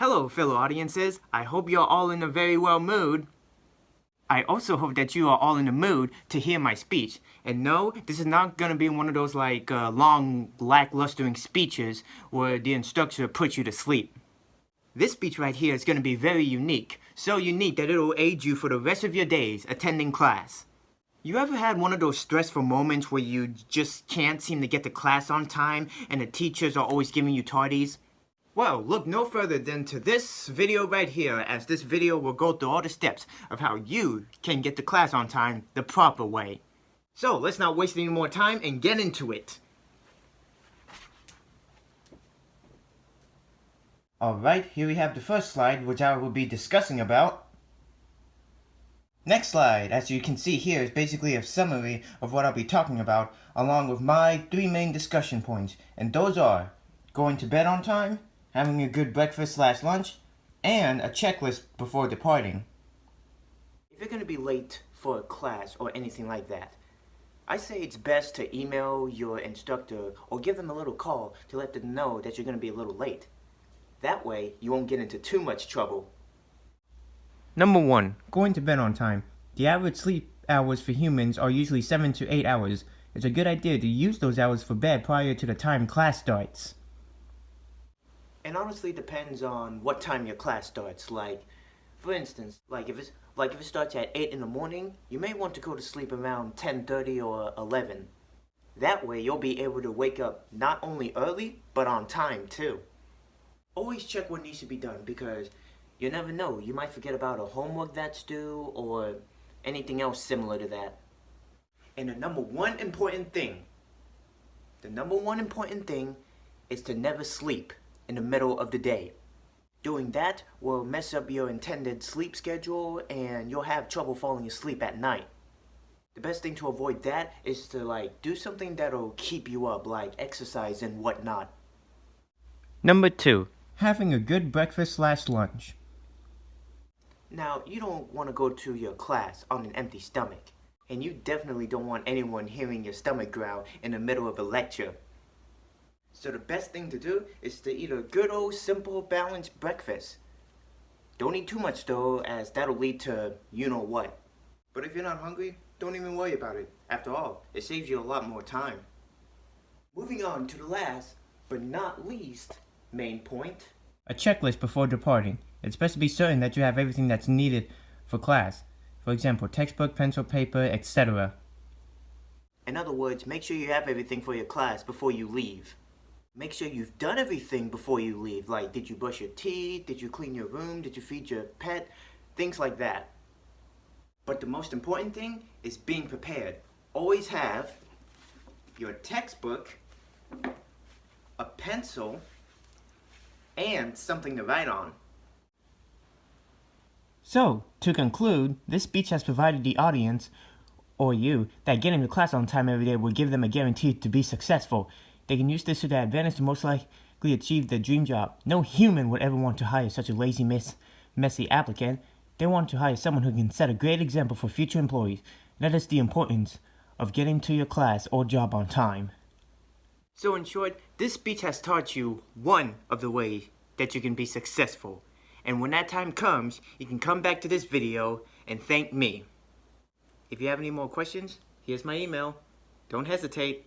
Hello, fellow audiences. I hope you're all in a very well mood. I also hope that you are all in the mood to hear my speech. And no, this is not going to be one of those long, lacklustering speeches where the instructor puts you to sleep. This speech right here is going to be very unique. So unique that it'll aid you for the rest of your days attending class. You ever had one of those stressful moments where you just can't seem to get to class on time and the teachers are always giving you tardies? Well, look no further than to this video right here, as this video will go through all the steps of how you can get to class on time the proper way. So, let's not waste any more time and get into it. Alright, here we have the first slide, which I will be discussing about. Next slide, as you can see here, is basically a summary of what I'll be talking about, along with my 3 main discussion points, and those are going to bed on time, having a good breakfast/lunch, and a checklist before departing. If you're going to be late for a class or anything like that, I say it's best to email your instructor or give them a little call to let them know that you're going to be a little late. That way, you won't get into too much trouble. Number 1. Going to bed on time. The average sleep hours for humans are usually 7 to 8 hours. It's a good idea to use those hours for bed prior to the time class starts. It honestly depends on what time your class starts. Like, for instance, if it starts at 8 in the morning, you may want to go to sleep around 10:30 or 11. That way, you'll be able to wake up not only early, but on time too. Always check what needs to be done, because you never know, you might forget about a homework that's due or anything else similar to that. And the number one important thing is to never sleep in the middle of the day. Doing that will mess up your intended sleep schedule and you'll have trouble falling asleep at night. The best thing to avoid that is to do something that'll keep you up, like exercise and whatnot. Number 2. Having a good breakfast/lunch. Now, you don't want to go to your class on an empty stomach, and you definitely don't want anyone hearing your stomach growl in the middle of a lecture. So the best thing to do is to eat a good old simple balanced breakfast. Don't eat too much though, as that'll lead to you-know-what. But if you're not hungry, don't even worry about it. After all, it saves you a lot more time. Moving on to the last, but not least, main point. A checklist before departing. It's best to be certain that you have everything that's needed for class. For example, textbook, pencil, paper, etc. In other words, make sure you have everything for your class before you leave. Make sure you've done everything before you leave, like did you brush your teeth, did you clean your room, did you feed your pet, things like that. But the most important thing is being prepared. Always have your textbook, a pencil, and something to write on. So, to conclude, this speech has provided the audience, or you, that getting to class on time every day will give them a guarantee to be successful. They can use this to their advantage to most likely achieve their dream job. No human would ever want to hire such a lazy, messy applicant. They want to hire someone who can set a great example for future employees. That is the importance of getting to your class or job on time. So in short, this speech has taught you one of the ways that you can be successful. And when that time comes, you can come back to this video and thank me. If you have any more questions, here's my email. Don't hesitate.